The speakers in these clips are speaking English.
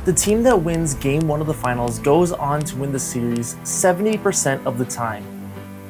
The team that wins Game 1 of the finals goes on to win the series 70% of the time.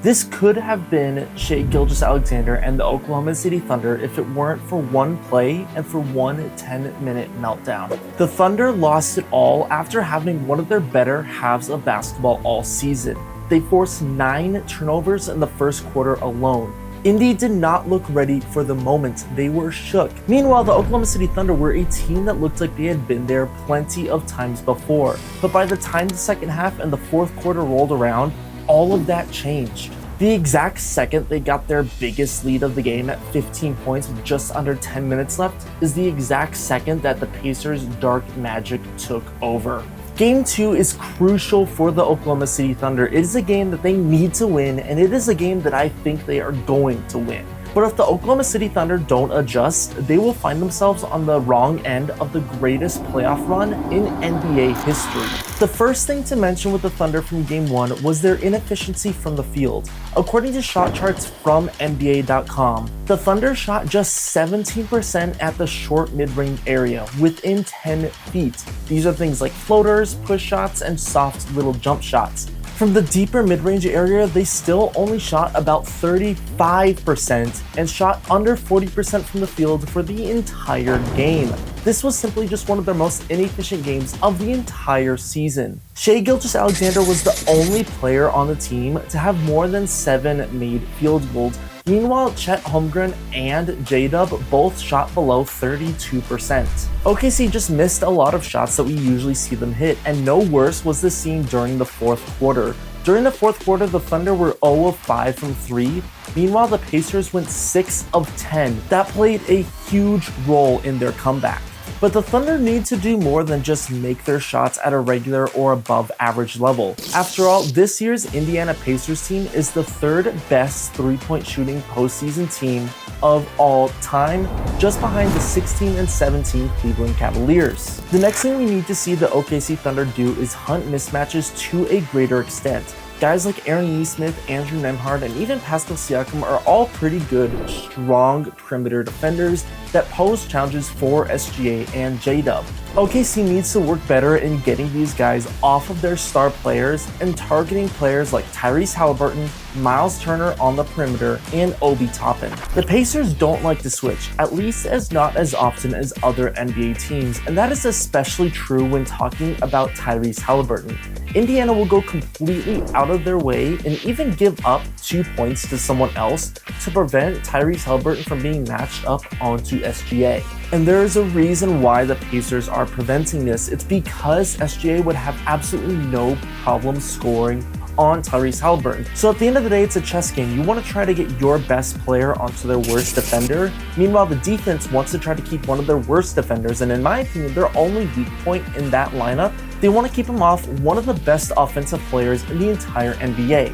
This could have been Shai Gilgeous-Alexander and the Oklahoma City Thunder if it weren't for one play and for one 10-minute meltdown. The Thunder lost it all after having one of their better halves of basketball all season. They forced 9 turnovers in the first quarter alone. Indy did not look ready for the moment. They were shook. Meanwhile, the Oklahoma City Thunder were a team that looked like they had been there plenty of times before. But by the time the second half and the fourth quarter rolled around, all of that changed. The exact second they got their biggest lead of the game at 15 points with just under 10 minutes left is the exact second that the Pacers' dark magic took over. Game 2 is crucial for the Oklahoma City Thunder. It is a game that they need to win, and it is a game that I think they are going to win. But if the Oklahoma City Thunder don't adjust, they will find themselves on the wrong end of the greatest playoff run in NBA history. The first thing to mention with the Thunder from Game 1 was their inefficiency from the field. According to shot charts from NBA.com, the Thunder shot just 17% at the short mid-range area within 10 feet. These are things like floaters, push shots, and soft little jump shots. From the deeper mid-range area, they still only shot about 35% and shot under 40% from the field for the entire game. This was simply just one of their most inefficient games of the entire season. Shai Gilgeous-Alexander was the only player on the team to have more than 7 made field goals. Meanwhile, Chet, Holmgren, and J-Dub both shot below 32%. OKC just missed a lot of shots that we usually see them hit, and no worse was the scene during the fourth quarter. During the fourth quarter, the Thunder were 0 of 5 from 3. Meanwhile, the Pacers went 6 of 10. That played a huge role in their comeback. But the Thunder need to do more than just make their shots at a regular or above average level. After all, this year's Indiana Pacers team is the 3rd best three-point shooting postseason team of all time, just behind the 16 and 17 Cleveland Cavaliers. The next thing we need to see the OKC Thunder do is hunt mismatches to a greater extent. Guys like Aaron Nesmith, Andrew Nembhard, and even Pascal Siakam are all pretty good, strong perimeter defenders that pose challenges for SGA and J-Dub. OKC needs to work better in getting these guys off of their star players and targeting players like Tyrese Haliburton, Miles Turner on the perimeter, and Obi Toppin. The Pacers don't like to switch, at least not as often as other NBA teams, and that is especially true when talking about Tyrese Haliburton. Indiana will go completely out of their way and even give up 2 points to someone else to prevent Tyrese Haliburton from being matched up onto SGA. And there is a reason why the Pacers are preventing this. It's because SGA would have absolutely no problem scoring on Tyrese Haliburton. So at the end of the day, it's a chess game. You want to try to get your best player onto their worst defender. Meanwhile, the defense wants to try to keep one of their worst defenders. And in my opinion, their only weak point in that lineup, they want to keep him off one of the best offensive players in the entire NBA.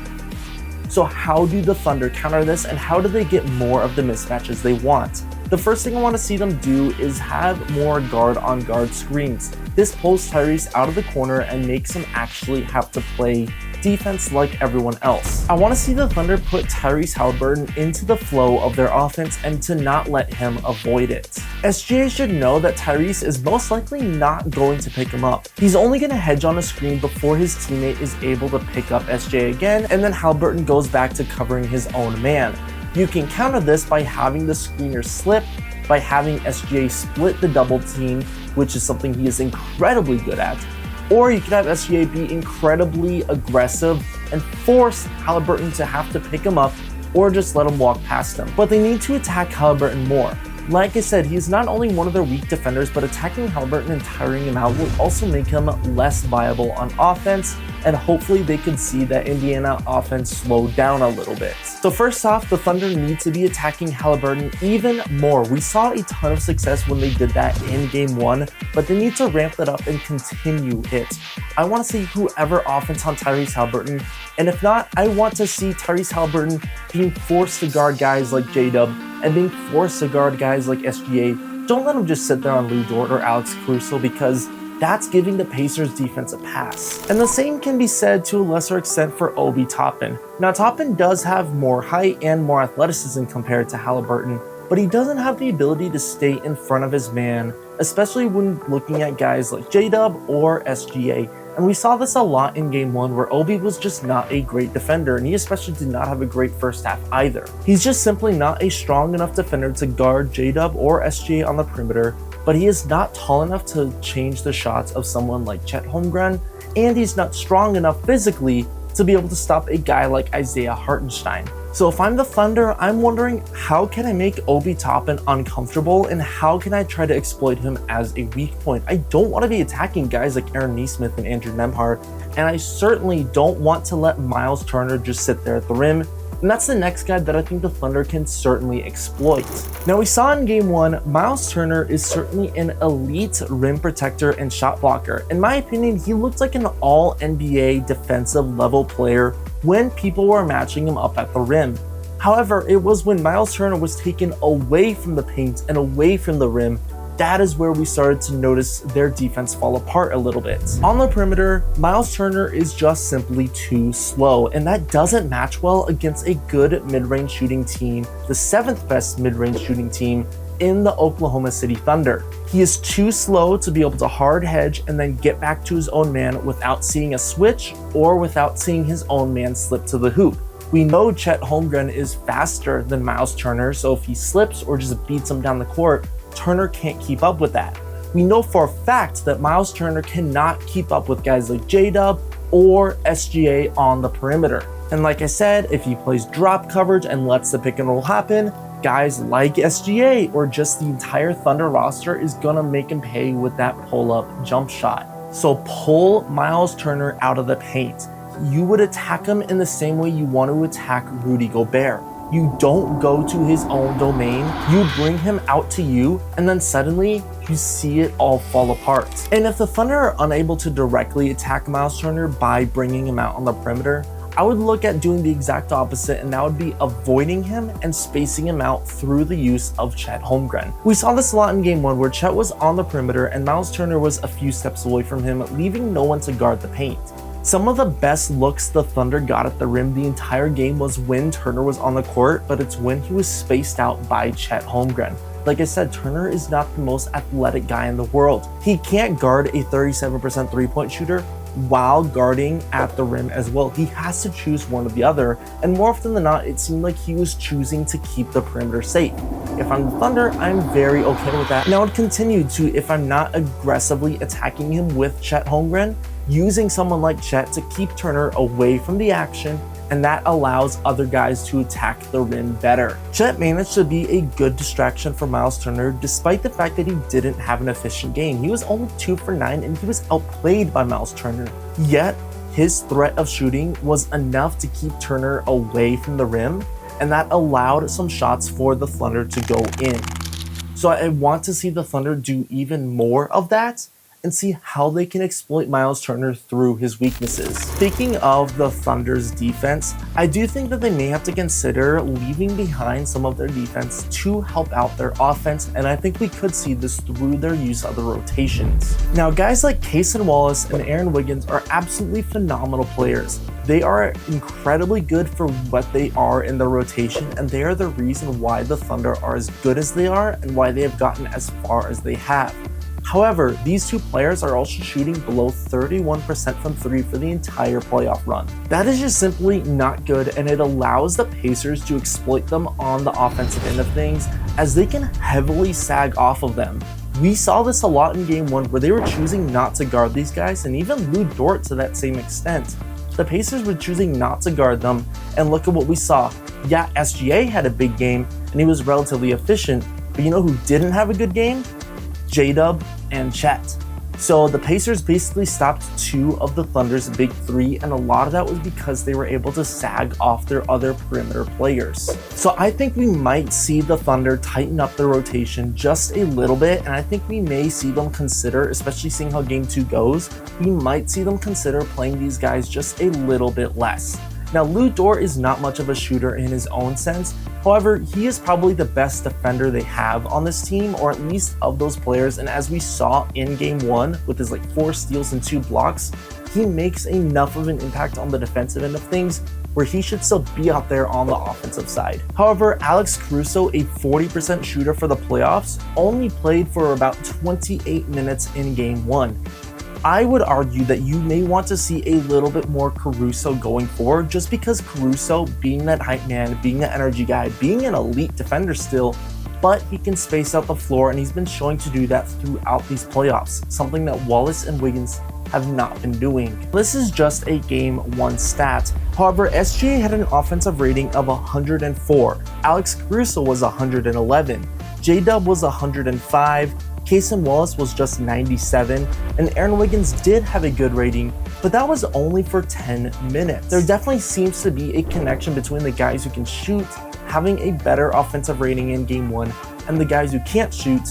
So how do the Thunder counter this, and how do they get more of the mismatches they want? The first thing I want to see them do is have more guard-on-guard screens. This pulls Tyrese out of the corner and makes him actually have to play defense like everyone else. I want to see the Thunder put Tyrese Haliburton into the flow of their offense and to not let him avoid it. SGA should know that Tyrese is most likely not going to pick him up. He's only going to hedge on a screen before his teammate is able to pick up SGA again, and then Haliburton goes back to covering his own man. You can counter this by having the screener slip, by having SGA split the double team, which is something he is incredibly good at, or you could have SGA be incredibly aggressive and force Haliburton to have to pick him up or just let him walk past him. But they need to attack Haliburton more. Like I said, he's not only one of their weak defenders, but attacking Haliburton and tiring him out will also make him less viable on offense, and hopefully they can see that Indiana offense slow down a little bit. So first off, the Thunder need to be attacking Haliburton even more. We saw a ton of success when they did that in Game 1, but they need to ramp that up and continue it. I want to see whoever offense on Tyrese Haliburton, and if not, I want to see Tyrese Haliburton being forced to guard guys like J-Dub and being forced to guard guys like SGA. Don't let him just sit there on Lou Dort or Alex Caruso, because that's giving the Pacers defense a pass. And the same can be said to a lesser extent for Obi Toppin. Now, Toppin does have more height and more athleticism compared to Haliburton, but he doesn't have the ability to stay in front of his man, especially when looking at guys like J-Dub or SGA. And we saw this a lot in game 1 where Obi was just not a great defender, and he especially did not have a great first half either. He's just simply not a strong enough defender to guard J-Dub or SGA on the perimeter, but he is not tall enough to change the shots of someone like Chet Holmgren, and he's not strong enough physically to be able to stop a guy like Isaiah Hartenstein. So if I'm the Thunder, I'm wondering, how can I make Obi Toppin uncomfortable, and how can I try to exploit him as a weak point? I don't want to be attacking guys like Aaron Nesmith and Andrew Nembhard, and I certainly don't want to let Miles Turner just sit there at the rim. And that's the next guy that I think the Thunder can certainly exploit. Now, we saw in game 1, Miles Turner is certainly an elite rim protector and shot blocker. In my opinion, he looked like an all-NBA defensive level player when people were matching him up at the rim. However, it was when Miles Turner was taken away from the paint and away from the rim, that is where we started to notice their defense fall apart a little bit. On the perimeter, Miles Turner is just simply too slow, and that doesn't match well against a good mid-range shooting team, the 7th best mid-range shooting team in the Oklahoma City Thunder. He is too slow to be able to hard hedge and then get back to his own man without seeing a switch or without seeing his own man slip to the hoop. We know Chet Holmgren is faster than Miles Turner, so if he slips or just beats him down the court, Turner can't keep up with that. We know for a fact that Miles Turner cannot keep up with guys like J-Dub or SGA on the perimeter. And like I said, if he plays drop coverage and lets the pick and roll happen, guys like SGA or just the entire Thunder roster is gonna make him pay with that pull-up jump shot. So pull Miles Turner out of the paint. You would attack him in the same way you want to attack Rudy Gobert. You don't go to his own domain, you bring him out to you, and then suddenly you see it all fall apart. And if the Thunder are unable to directly attack Miles Turner by bringing him out on the perimeter, I would look at doing the exact opposite, and that would be avoiding him and spacing him out through the use of Chet Holmgren. We saw this a lot in game 1 where Chet was on the perimeter and Miles Turner was a few steps away from him, leaving no one to guard the paint. Some of the best looks the Thunder got at the rim the entire game was when Turner was on the court, but it's when he was spaced out by Chet Holmgren. Like I said, Turner is not the most athletic guy in the world. He can't guard a 37% three-point shooter while guarding at the rim as well. He has to choose one or the other, and more often than not, it seemed like he was choosing to keep the perimeter safe. If I'm the Thunder, I'm very okay with that. And I would continue to, if I'm not aggressively attacking him with Chet Holmgren, using someone like Chet to keep Turner away from the action, and that allows other guys to attack the rim better. Chet managed to be a good distraction for Miles Turner despite the fact that he didn't have an efficient game. He was only 2 for 9 and he was outplayed by Miles Turner. Yet, his threat of shooting was enough to keep Turner away from the rim, and that allowed some shots for the Thunder to go in. So I want to see the Thunder do even more of that and see how they can exploit Miles Turner through his weaknesses. Speaking of the Thunder's defense, I do think that they may have to consider leaving behind some of their defense to help out their offense, and I think we could see this through their use of the rotations. Now, guys like Cason Wallace and Aaron Wiggins are absolutely phenomenal players. They are incredibly good for what they are in the rotation, and they are the reason why the Thunder are as good as they are and why they have gotten as far as they have. However, these two players are also shooting below 31% from 3 for the entire playoff run. That is just simply not good, and it allows the Pacers to exploit them on the offensive end of things, as they can heavily sag off of them. We saw this a lot in game 1 where they were choosing not to guard these guys, and even Lou Dort to that same extent. The Pacers were choosing not to guard them, and look at what we saw. Yeah, SGA had a big game, and he was relatively efficient, but you know who didn't have a good game? J-Dub and Chet. So the Pacers basically stopped 2 of the Thunder's big 3, and a lot of that was because they were able to sag off their other perimeter players. So I think we might see the Thunder tighten up their rotation just a little bit, and I think we may see them consider, especially seeing how game 2 goes, we might see them consider playing these guys just a little bit less. Now, Lu Dort is not much of a shooter in his own sense. However, he is probably the best defender they have on this team, or at least of those players. And as we saw in game 1 with his 4 steals and 2 blocks, he makes enough of an impact on the defensive end of things where he should still be out there on the offensive side. However, Alex Caruso, a 40% shooter for the playoffs, only played for about 28 minutes in game 1. I would argue that you may want to see a little bit more Caruso going forward, just because Caruso, being that hype man, being that energy guy, being an elite defender still, but he can space out the floor, and he's been showing to do that throughout these playoffs, something that Wallace and Wiggins have not been doing. This is just a game 1 stat. However, SGA had an offensive rating of 104, Alex Caruso was 111, J-Dub was 105, Cason Wallace was just 97, and Aaron Wiggins did have a good rating, but that was only for 10 minutes. There definitely seems to be a connection between the guys who can shoot having a better offensive rating in game 1 and the guys who can't shoot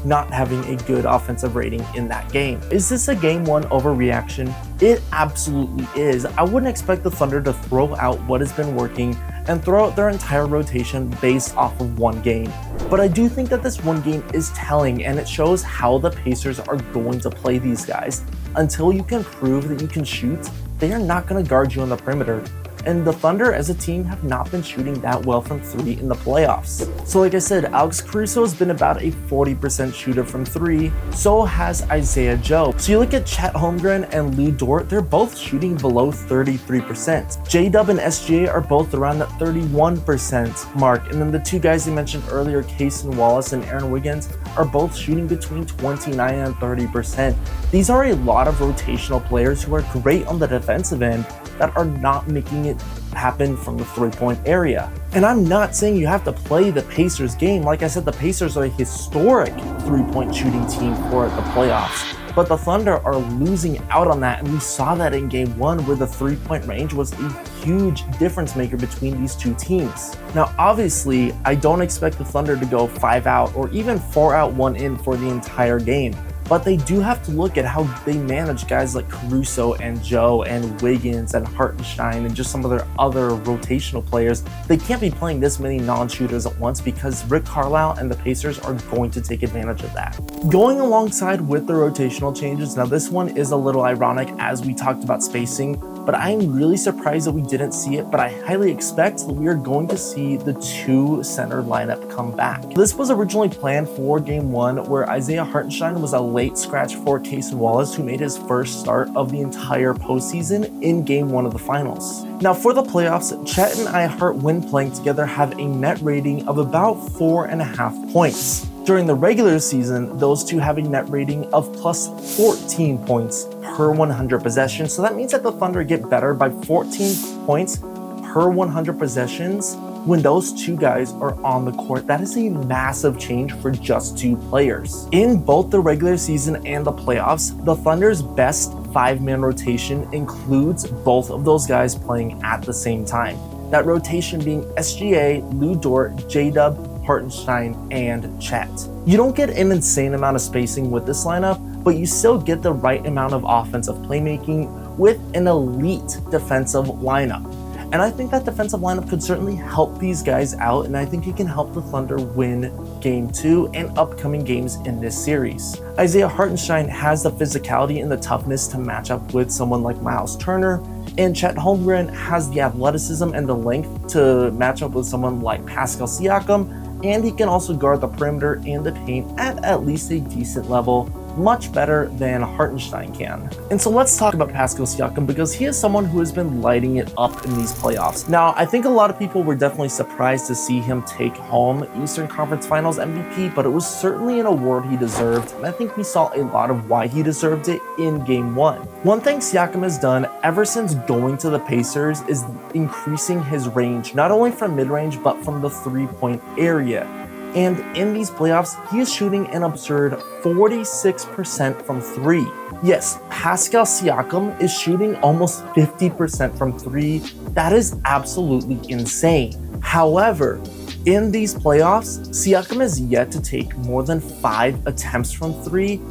not having a good offensive rating in that game. Is this a game 1 overreaction? It absolutely is. I wouldn't expect the Thunder to throw out what has been working and throw out their entire rotation based off of one game. But I do think that this one game is telling, and it shows how the Pacers are going to play these guys. Until you can prove that you can shoot, they are not going to guard you on the perimeter. And the Thunder as a team have not been shooting that well from 3 in the playoffs. So like I said, Alex Caruso has been about a 40% shooter from 3, so has Isaiah Joe. So you look at Chet Holmgren and Lu Dort, they're both shooting below 33%. J-Dub and SGA are both around that 31% mark, and then the 2 guys I mentioned earlier, Cason Wallace and Aaron Wiggins, are both shooting between 29 and 30%. These are a lot of rotational players who are great on the defensive end that are not making it happen from the 3-point area. And I'm not saying you have to play the Pacers game. Like I said, the Pacers are a historic 3-point shooting team for the playoffs. But the Thunder are losing out on that, and we saw that in game 1 where the 3-point range was a huge difference maker between these 2 teams. Now obviously, I don't expect the Thunder to go 5 out or even 4 out 1 in for the entire game. But they do have to look at how they manage guys like Caruso and Joe and Wiggins and Hartenstein and just some of their other rotational players. They can't be playing this many non-shooters at once because Rick Carlisle and the Pacers are going to take advantage of that. Going alongside with the rotational changes, now this one is a little ironic as we talked about spacing, but I'm really surprised that we didn't see it, but I highly expect that we are going to see the 2 center lineup come back. This was originally planned for game 1 where Isaiah Hartenstein was a late scratch for Cason Wallace, who made his first start of the entire postseason in game 1 of the finals. Now for the playoffs, Chet and Hart, when playing together, have a net rating of about 4.5 points. During the regular season, those 2 have a net rating of plus 14 points per 100 possessions. So that means that the Thunder get better by 14 points per 100 possessions when those 2 guys are on the court. That is a massive change for just 2 players. In both the regular season and the playoffs, the Thunder's best 5-man rotation includes both of those guys playing at the same time. That rotation being SGA, Lu Dort, J-Dub, Hartenstein, and Chet. You don't get an insane amount of spacing with this lineup, but you still get the right amount of offensive playmaking with an elite defensive lineup. And I think that defensive lineup could certainly help these guys out, and I think it can help the Thunder win Game 2 and upcoming games in this series. Isaiah Hartenstein has the physicality and the toughness to match up with someone like Miles Turner, and Chet Holmgren has the athleticism and the length to match up with someone like Pascal Siakam, and he can also guard the perimeter and the paint at least a decent level, much better than Hartenstein can. And so let's talk about Pascal Siakam, because he is someone who has been lighting it up in these playoffs. Now, I think a lot of people were definitely surprised to see him take home Eastern Conference Finals MVP, but it was certainly an award he deserved, and I think we saw a lot of why he deserved it in Game 1. One thing Siakam has done ever since going to the Pacers is increasing his range, not only from mid-range, but from the 3-point area. And in these playoffs, he is shooting an absurd 46% from 3. Yes, Pascal Siakam is shooting almost 50% from 3. That is absolutely insane. However, in these playoffs, Siakam has yet to take more than 5 attempts from 3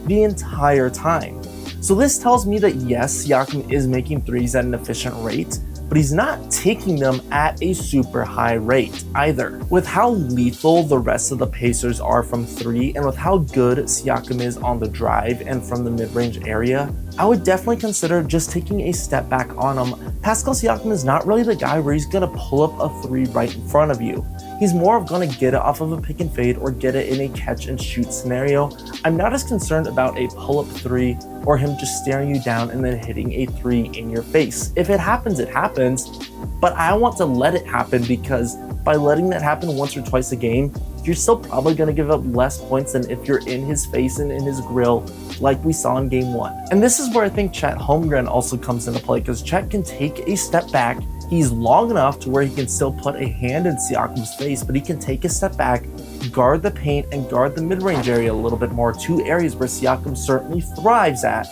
the entire time. So this tells me that yes, Siakam is making threes at an efficient rate, but he's not taking them at a super high rate either. With how lethal the rest of the Pacers are from three, and with how good Siakam is on the drive and from the mid-range area, I would definitely consider just taking a step back on him. Pascal Siakam is not really the guy where he's gonna pull up a three right in front of you. He's more of gonna get it off of a pick and fade or get it in a catch and shoot scenario. I'm not as concerned about a pull-up three or him just staring you down and then hitting a three in your face. If it happens, it happens, but I want to let it happen, because by letting that happen once or twice a game, you're still probably going to give up less points than if you're in his face and in his grill like we saw in game one. And this is where I think Chet Holmgren also comes into play, because Chet can take a step back. He's long enough to where he can still put a hand in Siakam's face, but he can take a step back, guard the paint, and guard the mid-range area a little bit more, two areas where Siakam certainly thrives at,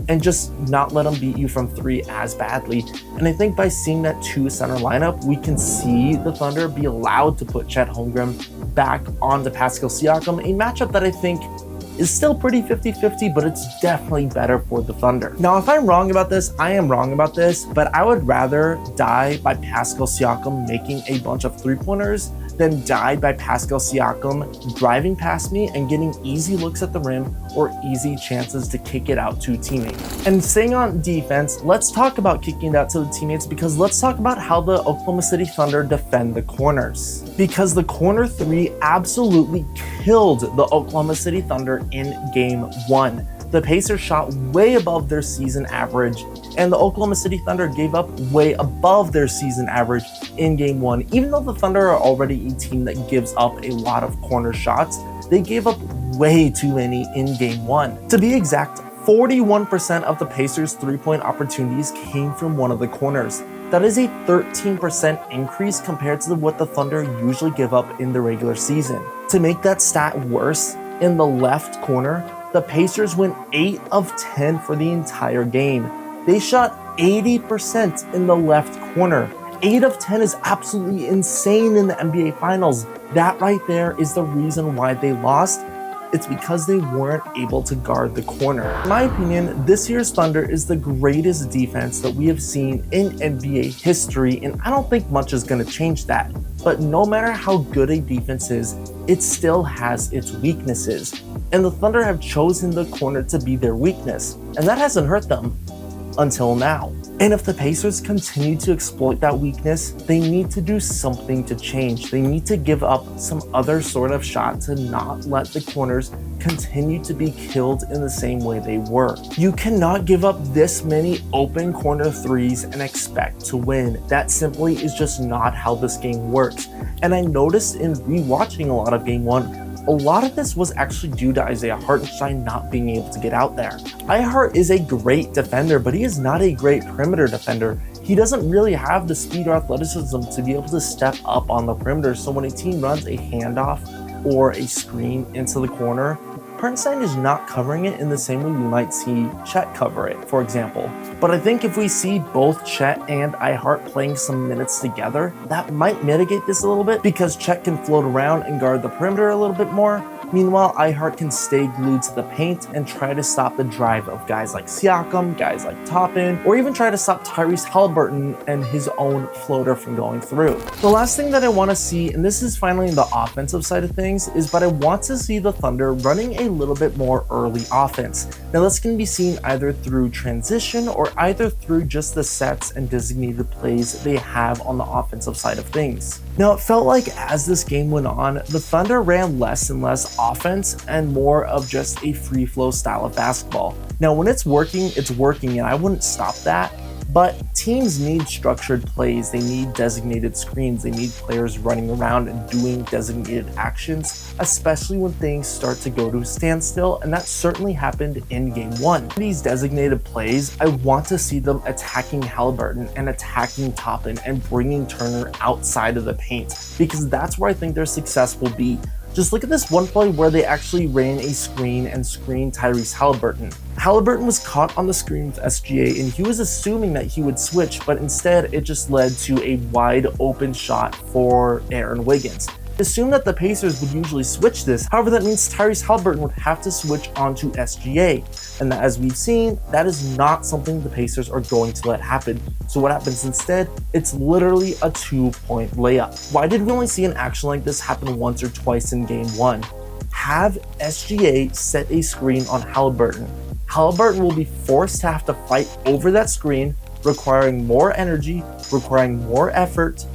and just not let him beat you from three as badly. And I think by seeing that two center lineup, we can see the Thunder be allowed to put Chet Holmgren back onto Pascal Siakam, a matchup that I think is still pretty 50-50, but it's definitely better for the Thunder. Now, if I'm wrong about this, I am wrong about this, but I would rather die by Pascal Siakam making a bunch of three-pointers than die by Pascal Siakam driving past me and getting easy looks at the rim or easy chances to kick it out to teammates. And staying on defense, let's talk about kicking it out to the teammates, because let's talk about how the Oklahoma City Thunder defend the corners. Because the corner three absolutely killed the Oklahoma City Thunder in game one. The Pacers shot way above their season average, and the Oklahoma City Thunder gave up way above their season average in game one. Even though the Thunder are already a team that gives up a lot of corner shots, they gave up way too many in game one. To be exact, 41% of the Pacers' three-point opportunities came from one of the corners. That is a 13% increase compared to what the Thunder usually give up in the regular season. To make that stat worse, in the left corner, the Pacers went 8 of 10 for the entire game. They shot 80% in the left corner. 8 of 10 is absolutely insane in the NBA Finals. That right there is the reason why they lost. It's because they weren't able to guard the corner. In my opinion, this year's Thunder is the greatest defense that we have seen in NBA history, and I don't think much is going to change that. But no matter how good a defense is, it still has its weaknesses. And the Thunder have chosen the corner to be their weakness, and that hasn't hurt them until now. And if the Pacers continue to exploit that weakness, they need to do something to change. They need to give up some other sort of shot to not let the corners continue to be killed in the same way they were. You cannot give up this many open corner threes and expect to win. That simply is just not how this game works. And I noticed in rewatching a lot of game one, a lot of this was actually due to Isaiah Hartenstein not being able to get out there. Hart is a great defender, but he is not a great perimeter defender. He doesn't really have the speed or athleticism to be able to step up on the perimeter, so when a team runs a handoff or a screen into the corner, Hartenstein is not covering it in the same way you might see Chet cover it, for example. But I think if we see both Chet and Hart playing some minutes together, that might mitigate this a little bit, because Chet can float around and guard the perimeter a little bit more. Meanwhile, Hart can stay glued to the paint and try to stop the drive of guys like Siakam, guys like Toppin, or even try to stop Tyrese Haliburton and his own floater from going through. The last thing that I want to see, and this is finally the offensive side of things, is but I want to see the Thunder running a little bit more early offense. Now this can be seen either through transition or either through just the sets and designated plays they have on the offensive side of things. Now it felt like as this game went on, the Thunder ran less and less offense and more of just a free flow style of basketball. Now when it's working, and I wouldn't stop that. But teams need structured plays, they need designated screens, they need players running around and doing designated actions, especially when things start to go to a standstill, and that certainly happened in game one. These designated plays, I want to see them attacking Haliburton and attacking Toppin and bringing Turner outside of the paint, because that's where I think their success will be. Just look at this one play where they actually ran a screen and screened Tyrese Haliburton. Haliburton was caught on the screen with SGA, and he was assuming that he would switch, but instead it just led to a wide open shot for Aaron Wiggins. Assume that the Pacers would usually switch this, however that means Tyrese Haliburton would have to switch onto SGA, and as we've seen, that is not something the Pacers are going to let happen. So what happens instead? It's literally a 2-point layup. Why did we only see an action like this happen once or twice in game 1? Have SGA set a screen on Haliburton. Haliburton will be forced to have to fight over that screen, requiring more energy, requiring more effort,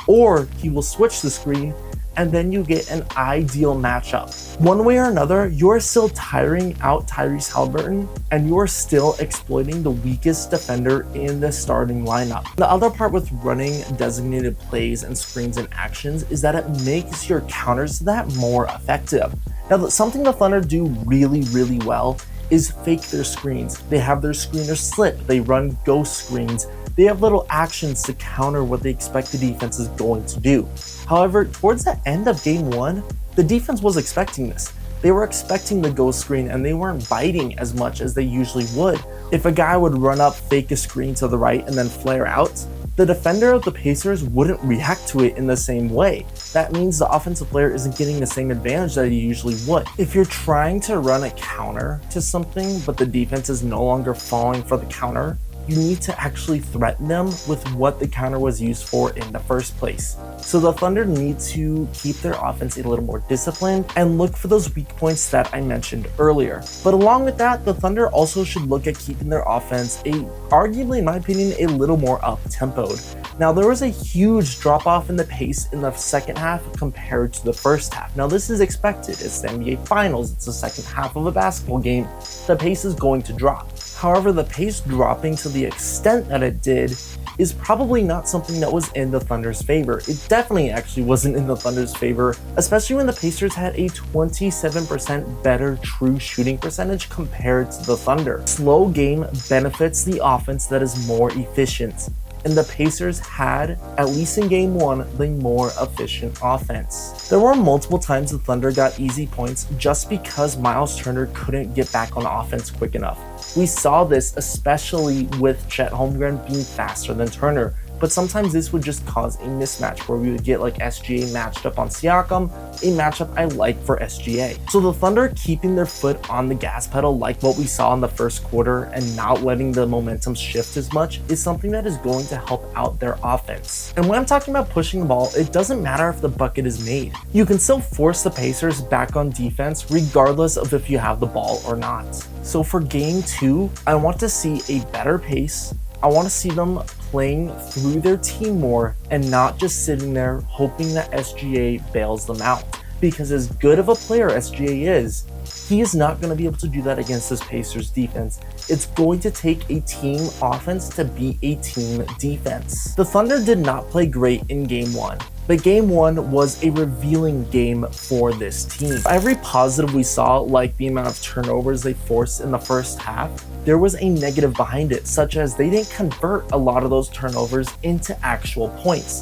or he will switch the screen and then you get an ideal matchup. One way or another, you're still tiring out Tyrese Haliburton and you're still exploiting the weakest defender in the starting lineup. The other part with running designated plays and screens and actions is that it makes your counters to that more effective. Now, something the Thunder do really, really well is fake their screens. They have their screeners slip, they run ghost screens, they have little actions to counter what they expect the defense is going to do. However, towards the end of game 1, the defense was expecting this. They were expecting the ghost screen and they weren't biting as much as they usually would. If a guy would run up, fake a screen to the right and then flare out, the defender of the Pacers wouldn't react to it in the same way. That means the offensive player isn't getting the same advantage that he usually would. If you're trying to run a counter to something, but the defense is no longer falling for the counter, you need to actually threaten them with what the counter was used for in the first place. So the Thunder need to keep their offense a little more disciplined and look for those weak points that I mentioned earlier. But along with that, the Thunder also should look at keeping their offense, arguably in my opinion, a little more up-tempoed. Now, there was a huge drop-off in the pace in the second half compared to the first half. Now, this is expected. It's the NBA Finals. It's the second half of a basketball game. The pace is going to drop. However, the pace dropping to the extent that it did is probably not something that was in the Thunder's favor. It definitely actually wasn't in the Thunder's favor, especially when the Pacers had a 27% better true shooting percentage compared to the Thunder. Slow game benefits the offense that is more efficient, and the Pacers had, at least in game 1, the more efficient offense. There were multiple times the Thunder got easy points just because Miles Turner couldn't get back on offense quick enough. We saw this especially with Chet Holmgren being faster than Turner, but sometimes this would just cause a mismatch where we would get like SGA matched up on Siakam, a matchup I like for SGA. So the Thunder keeping their foot on the gas pedal like what we saw in the first quarter and not letting the momentum shift as much is something that is going to help out their offense. And when I'm talking about pushing the ball, it doesn't matter if the bucket is made. You can still force the Pacers back on defense regardless of if you have the ball or not. So for game 2, I want to see a better pace. I want to see them playing through their team more and not just sitting there hoping that SGA bails them out. Because as good of a player SGA is, he is not going to be able to do that against this Pacers defense. It's going to take a team offense to beat a team defense. The Thunder did not play great in game 1. But game 1 was a revealing game for this team. Every positive we saw, like the amount of turnovers they forced in the first half, there was a negative behind it, such as they didn't convert a lot of those turnovers into actual points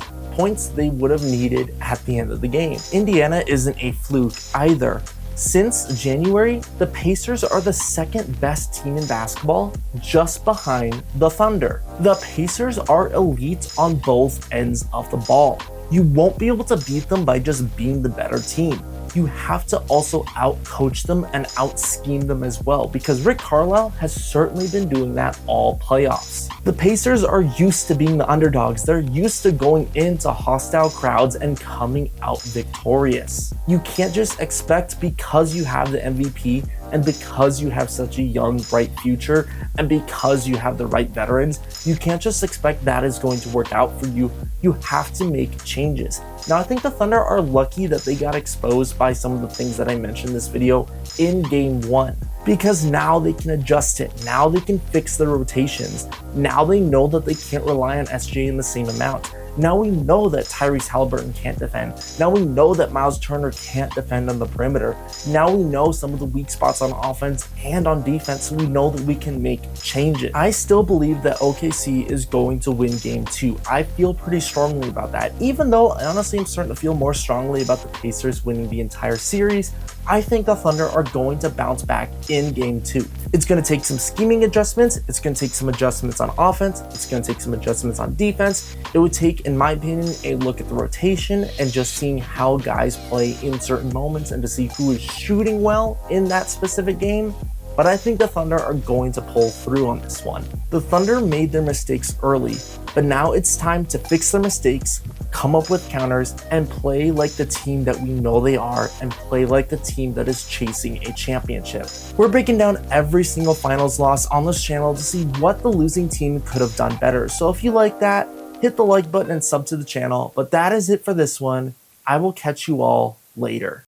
they would have needed at the end of the game. Indiana isn't a fluke either. Since January, the Pacers are the second best team in basketball, just behind the Thunder. The Pacers are elite on both ends of the ball. You won't be able to beat them by just being the better team. You have to also out-coach them and out-scheme them as well, because Rick Carlisle has certainly been doing that all playoffs. The Pacers are used to being the underdogs. They're used to going into hostile crowds and coming out victorious. You can't just expect, because you have the MVP and because you have such a young, bright future and because you have the right veterans, you can't just expect that is going to work out for you. You have to make changes. Now, I think the Thunder are lucky that they got exposed by some of the things that I mentioned in this video in game 1. Because now they can adjust it. Now they can fix their rotations. Now they know that they can't rely on SGA in the same amount. Now we know that Tyrese Haliburton can't defend. Now we know that Miles Turner can't defend on the perimeter. Now we know some of the weak spots on offense and on defense, so we know that we can make changes. I still believe that OKC is going to win game 2. I feel pretty strongly about that. Even though I honestly am starting to feel more strongly about the Pacers winning the entire series, I think the Thunder are going to bounce back in game 2. It's going to take some scheming adjustments. It's going to take some adjustments on offense. It's going to take some adjustments on defense. It would take in my opinion, a look at the rotation and just seeing how guys play in certain moments and to see who is shooting well in that specific game. But I think the Thunder are going to pull through on this one. The Thunder made their mistakes early, but now it's time to fix their mistakes, come up with counters, and play like the team that we know they are and play like the team that is chasing a championship. We're breaking down every single finals loss on this channel to see what the losing team could have done better. So if you like that, hit the like button and sub to the channel. But that is it for this one. I will catch you all later.